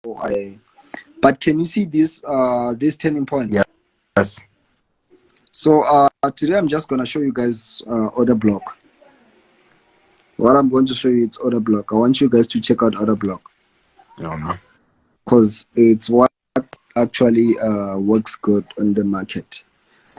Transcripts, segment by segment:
but can you see these turning points? Yeah. Yes. So today I'm just gonna show you guys order block. What I'm going to show you, it's order block. I want you guys to check out order block. Because it's what actually works good on the market.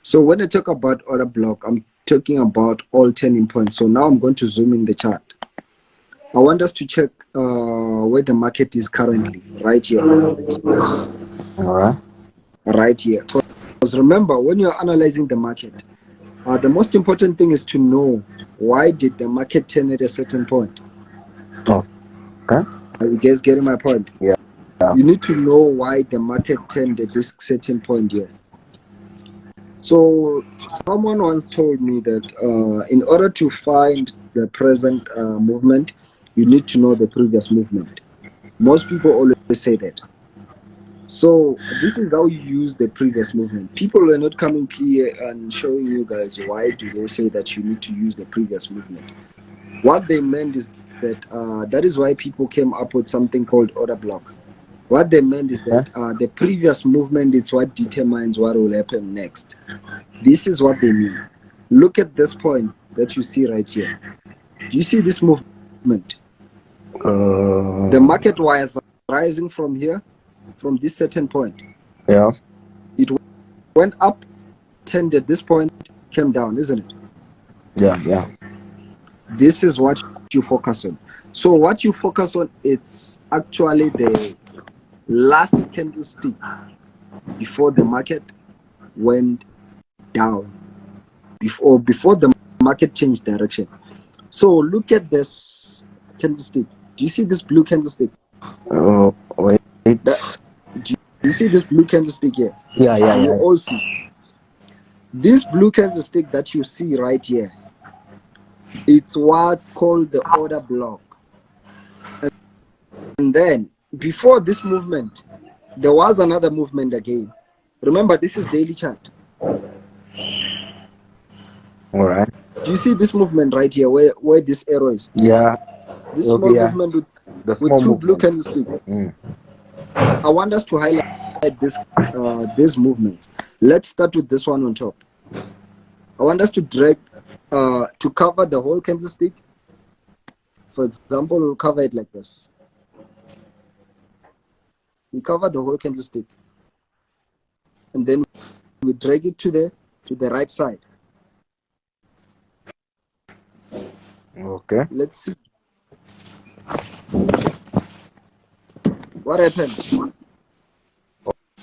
So when I talk about order block, I'm talking about all turning points. So now I'm going to zoom in the chart. I want us to check where the market is currently, right here. All right. Right here. Because remember, when you're analyzing the market, the most important thing is to know why did the market turn at a certain point. Oh, okay. Are you guys getting my point? Yeah. You need to know why the market turned at this certain point here. So someone once told me that in order to find the present movement, you need to know the previous movement. Most people always say that. So this is how you use the previous movement. People were not coming clear and showing you guys why do they say that you need to use the previous movement. What they meant is that that is why people came up with something called order block. What they meant is that the previous movement is what determines what will happen next. This is what they mean. Look at this point that you see right here. Do you see this movement? The market was rising from here, from this certain point. Yeah. It went up, turned at this point, came down, isn't it? Yeah, yeah. This is what you focus on. So what you focus on, it's actually the last candlestick before the market went down, before the market changed direction. So look at this candlestick. Do you see this blue candlestick? Oh, wait. Do you see this blue candlestick here? Yeah. You all see. This blue candlestick that you see right here, it's what's called the order block. And then before this movement, there was another movement again. Remember, this is daily chart. All right. Do you see this movement right here where this arrow is? Yeah. This small movement with two blue candlesticks. I want us to highlight these movements. Let's start with this one on top. I want us to drag to cover the whole candlestick. For example, we'll cover it like this. We cover the whole candlestick, and then we drag it to the right side. Okay. Let's see what happened.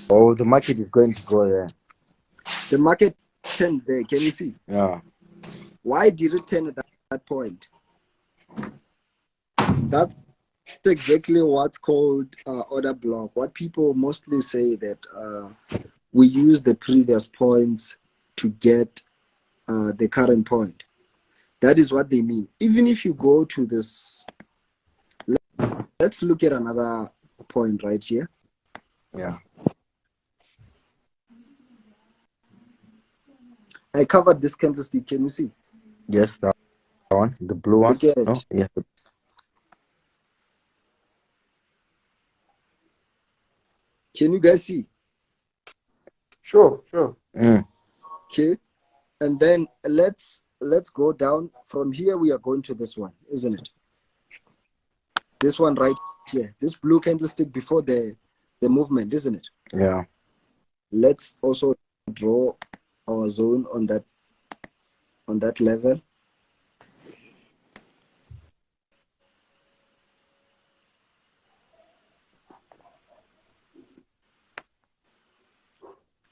Oh, the market is going to go there. The market turned there. Can you see? Yeah. Why did it turn at that point? That's exactly what's called order block. What people mostly say that we use the previous points to get the current point. That is what they mean. Even if you go to this, let's look at another point right here. Yeah. I covered this candlestick. Can you see? Yes, that one, the blue one. Look at it. No? Yeah. Can you guys see? Sure. Okay. And then let's go down. From here, we are going to this one, isn't it? This one right here. This blue candlestick before the movement, isn't it? Yeah. Let's also draw our zone on that level.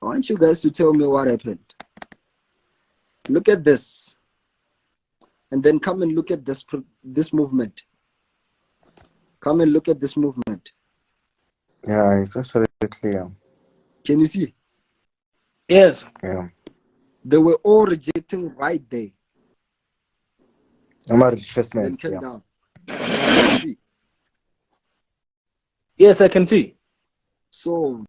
I want you guys to tell me what happened. Look at this. And then come and look at this movement. Come and look at this movement. Yeah, it's actually clear. Can you see? Yes. Yeah. They were all rejecting right there. I'm at Then retracements. came Yeah. down. Can you see? Yes, I can see. So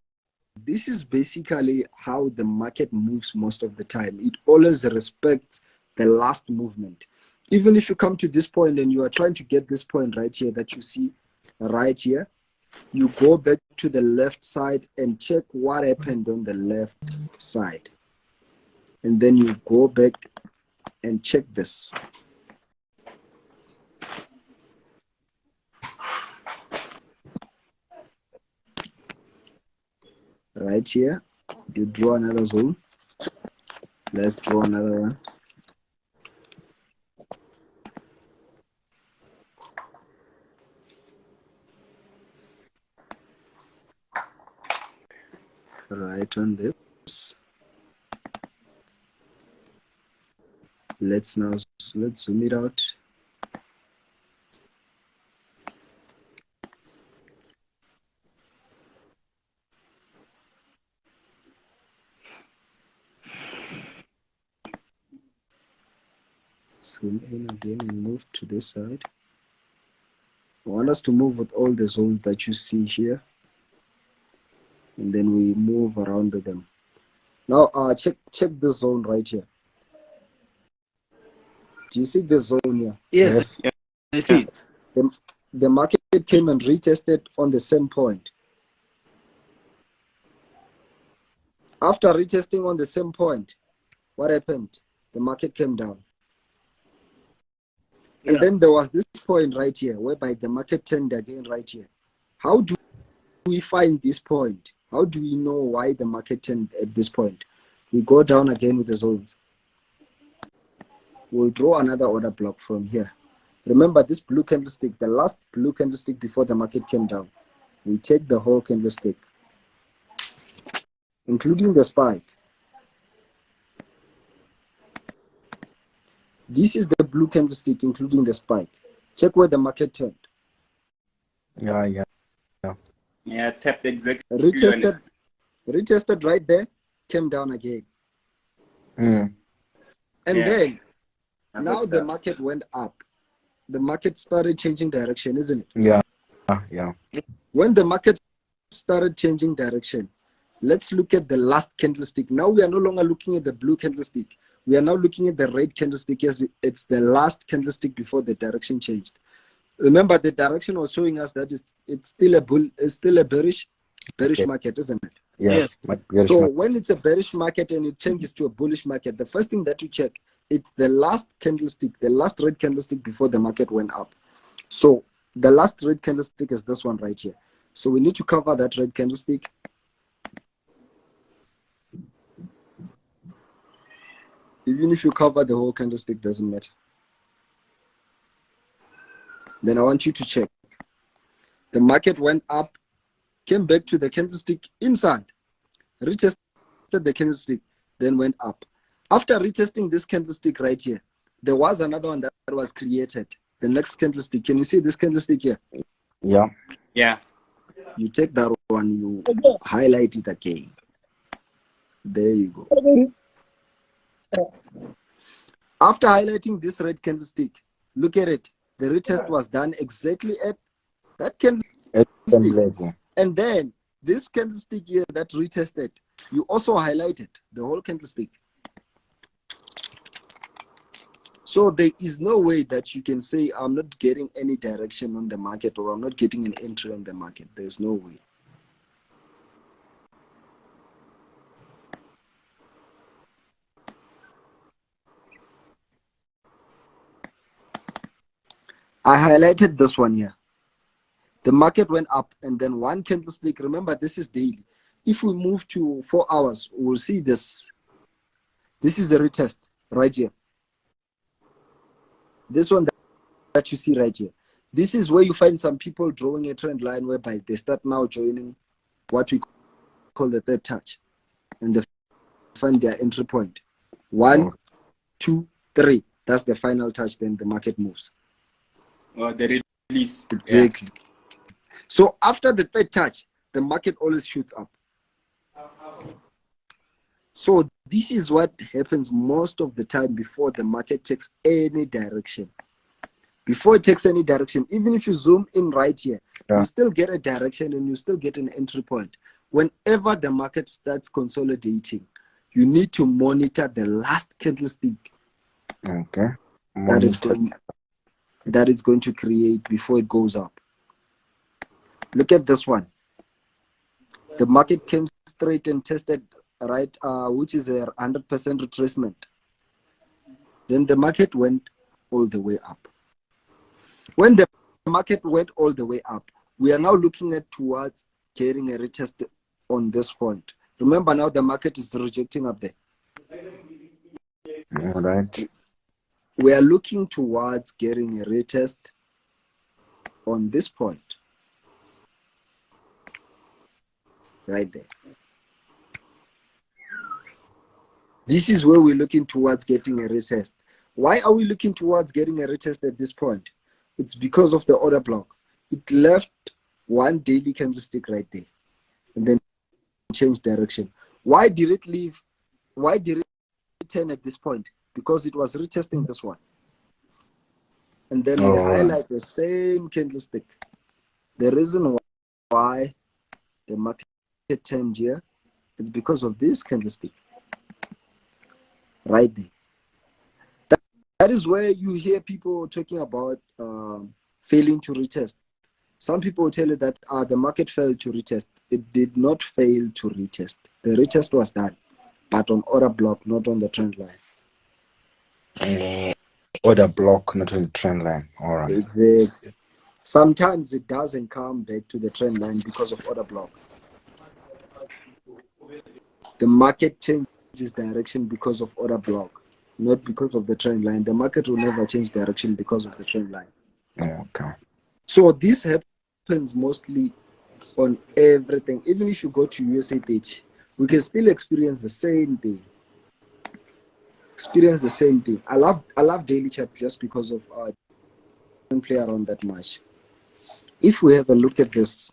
this is basically how the market moves most of the time. It always respects the last movement. Even if you come to this point and you are trying to get this point right here that you see right here, you go back to the left side and check what happened on the left side. And then you go back and check this. Right here, you draw another zone. Let's draw another one. Right on this. Let's zoom it out. Zoom in again and move to this side. I want us to move with all the zones that you see here. And then we move around with them. Now check this zone right here. Do you see this zone here? Yes. I see. The market came and retested on the same point. After retesting on the same point, what happened? The market came down. And then there was this point right here, whereby the market turned again right here. How do we find this point? How do we know why the market turned at this point? We go down again with the zones. We'll draw another order block from here. Remember this blue candlestick, the last blue candlestick before the market came down. We take the whole candlestick, including the spike. This is the blue candlestick, including the spike. Check where the market turned. Yeah, tapped exactly. Retested right there, came down again. Mm. And then, now the market went up. The market started changing direction, isn't it? Yeah. When the market started changing direction, let's look at the last candlestick. Now we are no longer looking at the blue candlestick. We are now looking at the red candlestick. Yes, it's the last candlestick before the direction changed. Remember, the direction was showing us that it's still a bearish market, isn't it? Yes. So when it's a bearish market and it changes to a bullish market, the first thing that you check, it's the last candlestick, the last red candlestick before the market went up. So the last red candlestick is this one right here. So we need to cover that red candlestick. Even if you cover the whole candlestick, doesn't matter. Then I want you to check. The market went up, came back to the candlestick inside, retested the candlestick, then went up. After retesting this candlestick right here, there was another one that was created. The next candlestick. Can you see this candlestick here? Yeah. You take that one, you highlight it again. There you go. After highlighting this red candlestick, look at it. The retest was done exactly at that candlestick. And then this candlestick here that retested, you also highlighted the whole candlestick. So there is no way that you can say, I'm not getting any direction on the market or I'm not getting an entry on the market. There's no way. I highlighted this one here. The market went up and then one candlestick. Remember, this is daily. If we move to 4 hours, we'll see this. This is the retest right here. This one that you see right here. This is where you find some people drawing a trend line whereby they start now joining what we call the third touch. And they find their entry point. 1, 2, 3. That's the final touch. Then the market moves. The release. Exactly. Yeah. So after the third touch, the market always shoots up. So this is what happens most of the time before the market takes any direction. Before it takes any direction, even if you zoom in right here, you still get a direction and you still get an entry point. Whenever the market starts consolidating, you need to monitor the last candlestick that it's going to create before it goes up. Look at this one. The market came straight and tested, right, which is a 100% retracement. Then the market went all the way up. When the market went all the way up, we are now looking at towards getting a retest on this point. Remember now the market is rejecting up there. All right. We are looking towards getting a retest on this point. Right there. This is where we're looking towards getting a retest. Why are we looking towards getting a retest at this point? It's because of the order block. It left one daily candlestick right there and then changed direction. Why did it leave? Why did it turn at this point? Because it was retesting this one. And then we highlight the same candlestick. The reason why the market turned here is because of this candlestick. Right there. That is where you hear people talking about failing to retest. Some people tell you that the market failed to retest. It did not fail to retest. The retest was done, but on order block, not on the trend line. Order block, not on the trend line. All right. Exactly. Sometimes it doesn't come back to the trend line because of order block. The market changes direction because of order block, not because of the trend line. The market will never change direction because of the trend line. Okay. So this happens mostly on everything. Even if you go to USA page, we can still experience the same thing. I love daily chart just because of don't play around that much. If we have a look at this,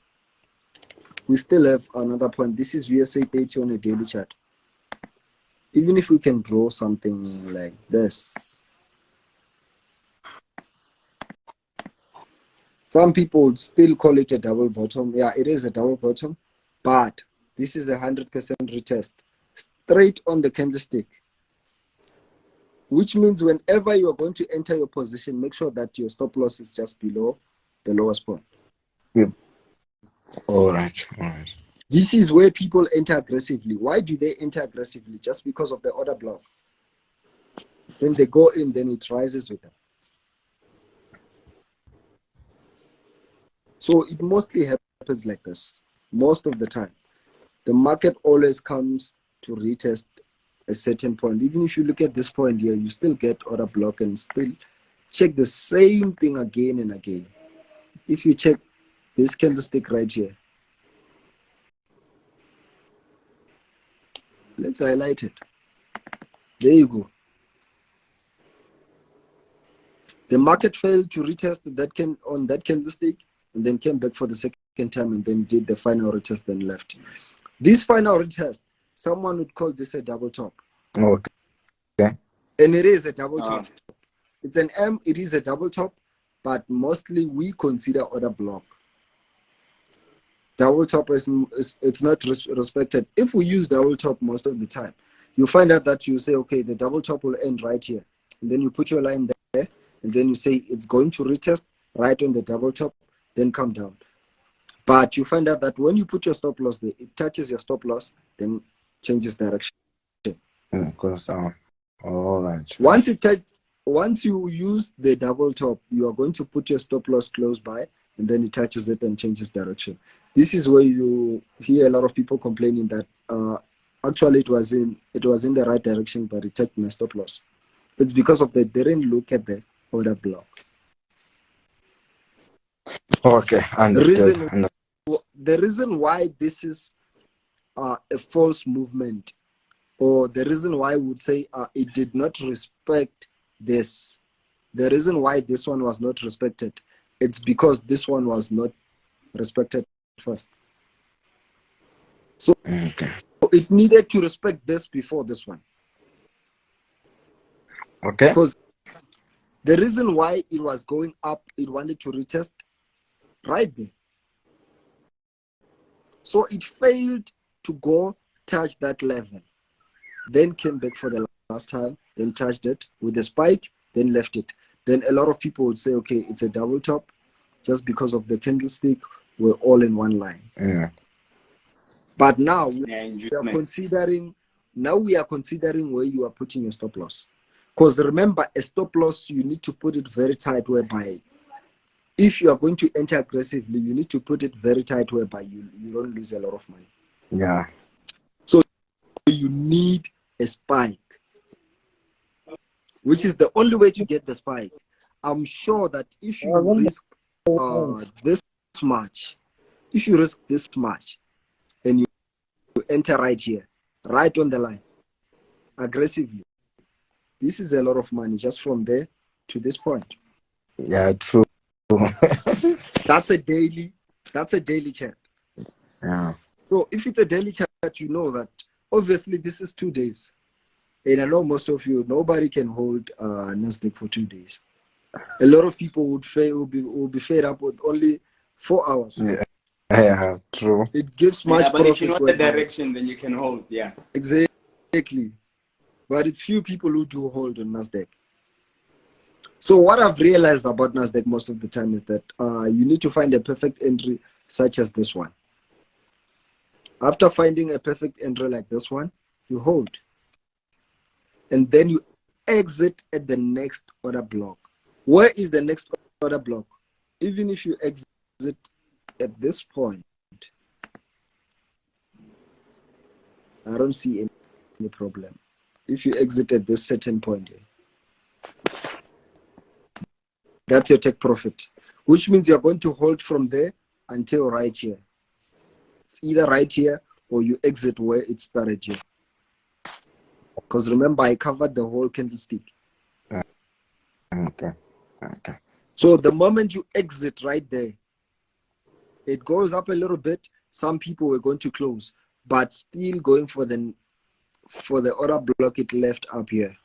we still have another point. This is USA page on a daily chart. Even if we can draw something like this, some people would still call it a double bottom. Yeah, it is a double bottom, but this is 100% retest straight on the candlestick, which means whenever you are going to enter your position, make sure that your stop loss is just below the lowest point. Yep. All right. All right. This is where people enter aggressively. Why do they enter aggressively? Just because of the order block. Then they go in, then it rises with them. So it mostly happens like this. Most of the time, the market always comes to retest a certain point. Even if you look at this point here, you still get order block and still check the same thing again and again. If you check this candlestick right here, let's highlight it. There you go. The market failed to retest on that candlestick and then came back for the second time and then did the final retest and left. This final retest, someone would call this a double top. Okay. And it is a double top. It's an M, it is a double top, but mostly we consider order block. Double top it's not respected. If we use double top most of the time, you find out that you say, okay, the double top will end right here. And then you put your line there, and then you say it's going to retest right on the double top, then come down. But you find out that when you put your stop loss there, it touches your stop loss, then changes direction. Goes down. All right. Once you use the double top, you are going to put your stop loss close by, and then it touches it and changes direction. This is where you hear a lot of people complaining that actually it was in the right direction, but it touched my stop loss. It's because of they didn't look at the order block. Okay, understood. The reason why this is a false movement, or the reason why I would say it did not respect this, the reason why this one was not respected, it's because this one was not respected first. So it needed to respect this before this one. Okay. Because the reason why it was going up, it wanted to retest right there. So it failed to go touch that level. Then came back for the last time, then touched it with a spike, then left it. Then a lot of people would say, okay, it's a double top just because of the candlestick. were all in one line. Yeah. But now we Yeah, are inducement. considering where you are putting your stop loss. Because remember, a stop loss, you need to put it very tight, whereby if you are going to enter aggressively, you need to put it very tight, whereby you don't lose a lot of money. Yeah. So you need a spike, which is the only way to get the spike. I'm sure that if you risk this much, and you enter right here, right on the line, aggressively, this is a lot of money just from there to this point. Yeah, true. That's a daily chart. Yeah. So if it's a daily chart, you know that obviously this is 2 days. And I know most of you, nobody can hold Nasdaq for 2 days. A lot of people will be fed up with only 4 hours. Yeah, true. It gives much Yeah, but if you know profit. the direction, then you can hold. Yeah. Exactly. But it's few people who do hold on Nasdaq. So what I've realized about Nasdaq most of the time is that you need to find a perfect entry such as this one. After finding a perfect entry like this one, you hold. And then you exit at the next order block. Where is the next order block? Even if you exit at this point, I don't see any problem. If you exit at this certain point here, that's your take profit, which means you're going to hold from there until right here. It's either right here or you exit where it started here. Because remember, I covered the whole candlestick. Okay. So the moment you exit right there, it goes up a little bit. Some people were going to close, but still going for the order block it left up here.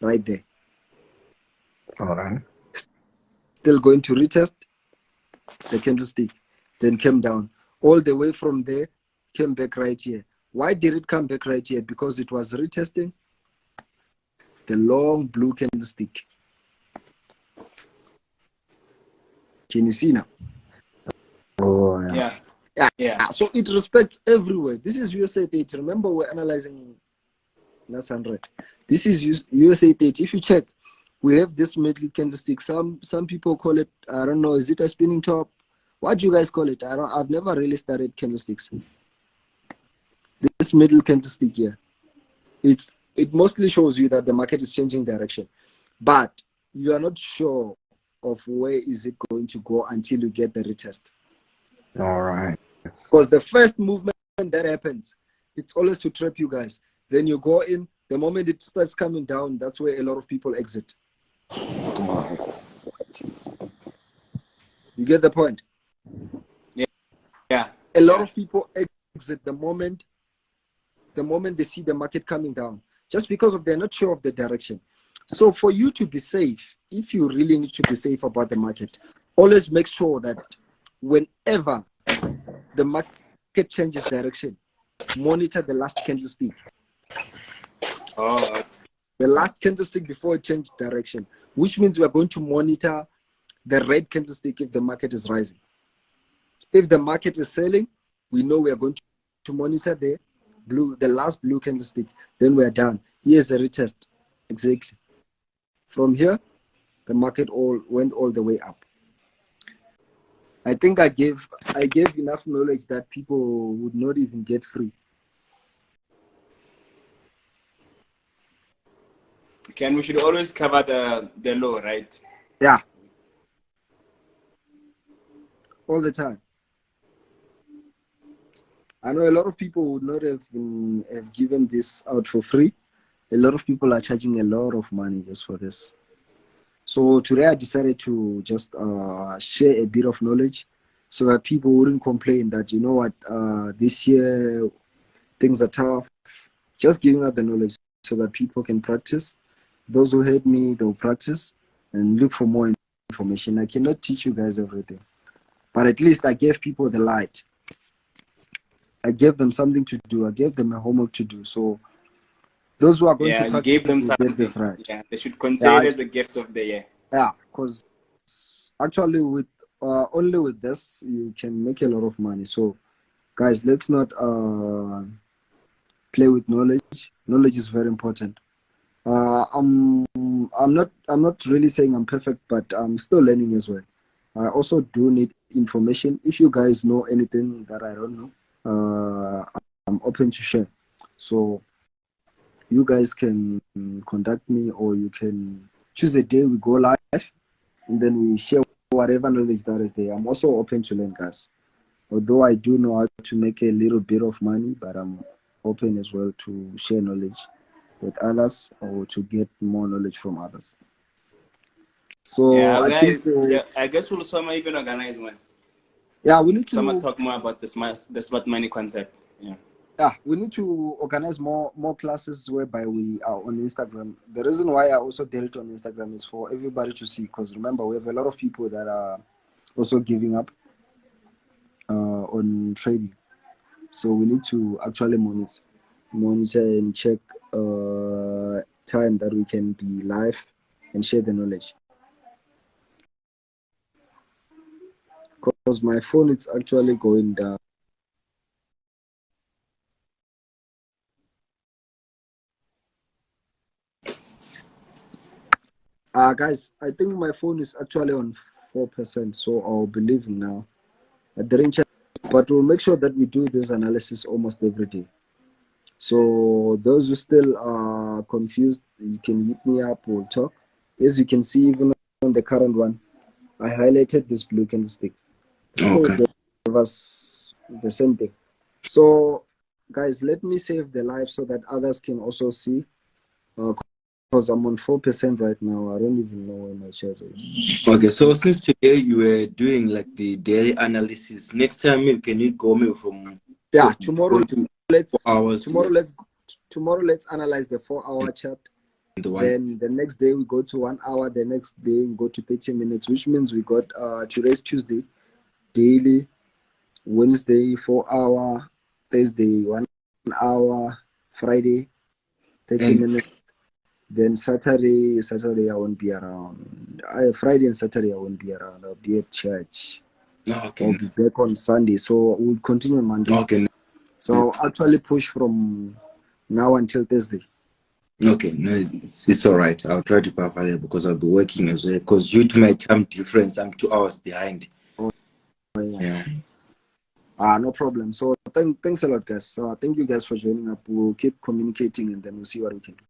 Right there. All right. Still going to retest the candlestick, then came down. All the way from there, came back right here. Why did it come back right here? Because it was retesting the long blue candlestick. Can you see now? Oh, yeah. Yeah. So it respects everywhere. This is USA 30. Remember, we're analyzing that's 100. This is USA 30. If you check, we have this middle candlestick. Some people call it, I don't know, is it a spinning top? What do you guys call it? I've never really studied candlesticks. This middle candlestick here, it mostly shows you that the market is changing direction, but you are not sure of where is it going to go until you get the retest. All right. Because the first movement that happens, it's always to trap you guys. Then you go in. The moment it starts coming down, that's where a lot of people exit. You get the point? Yeah. A lot of people exit the moment they see the market coming down, just because they're not sure of the direction. So for you to be safe, if you really need to be safe about the market, always make sure that whenever the market changes direction, monitor the last candlestick. Oh. The last candlestick before it changed direction, which means we are going to monitor the red candlestick if the market is rising. If the market is selling, we know we are going to monitor the last blue candlestick. Then we are done. Here's the retest. Exactly. From here, the market went all the way up. I think I gave enough knowledge that people would not even get free. We should always cover the low, right? Yeah. All the time. I know a lot of people would not have given this out for free. A lot of people are charging a lot of money just for this. So today I decided to just share a bit of knowledge so that people wouldn't complain that, you know what, this year things are tough. Just giving out the knowledge so that people can practice. Those who heard me, they'll practice and look for more information. I cannot teach you guys everything, but at least I gave people the light. I gave them something to do. I gave them a homework to do. So those who are going to practice, you gave them will something. get this right. Yeah, they should consider it as a gift of the year. Yeah, because actually with only with this you can make a lot of money. So, guys, let's not play with knowledge. Knowledge is very important. I'm not really saying I'm perfect, but I'm still learning as well. I also do need information. If you guys know anything that I don't know, I'm open to share. So you guys can contact me, or you can choose a day we go live, and then we share whatever knowledge that is there. I'm also open to learn, guys. Although I do know how to make a little bit of money, but I'm open as well to share knowledge with others, or to get more knowledge from others. So Yeah, I think, yeah, I guess we'll somehow even organize one. yeah, we need Someone to, talk more about the smart money concept. Yeah. we need to organize more classes whereby we are on Instagram. The reason why I also did it on Instagram is for everybody to see, because remember, we have a lot of people that are also giving up on trading. So we need to actually monitor and check time that we can be live and share the knowledge. Because my phone is actually going down. Guys, I think my phone is actually on 4%, so I'll be leaving now. I didn't check, but we'll make sure that we do this analysis almost every day. So those who still are confused, you can hit me up, we'll talk. As you can see, even on the current one, I highlighted this blue candlestick. Okay. Give us the same thing. So, guys, let me save the live so that others can also see. Because I'm on 4% right now. I don't even know where my chart is. Okay, so since today you were doing like the daily analysis, next time can you go me from Tomorrow to let's 4 hours? tomorrow let's analyze the 4-hour chart. Then the next day we go to 1 hour. The next day we go to 30 minutes, which means we got today's Tuesday, daily, Wednesday 4-hour, Thursday 1 hour, Friday 30 minutes. Then Saturday I won't be around. Friday and Saturday I won't be around. I'll be at church. Okay. I'll be back on Sunday. So we'll continue on Monday. Okay. So I'll actually push from now until Thursday. Okay, no, it's all right. I'll try to be available because I'll be working as well. Because due to my time difference, I'm 2 hours behind. Oh, yeah. Yeah. No problem. So thanks a lot, guys. So thank you guys for joining up. We'll keep communicating, and then we'll see what we can do.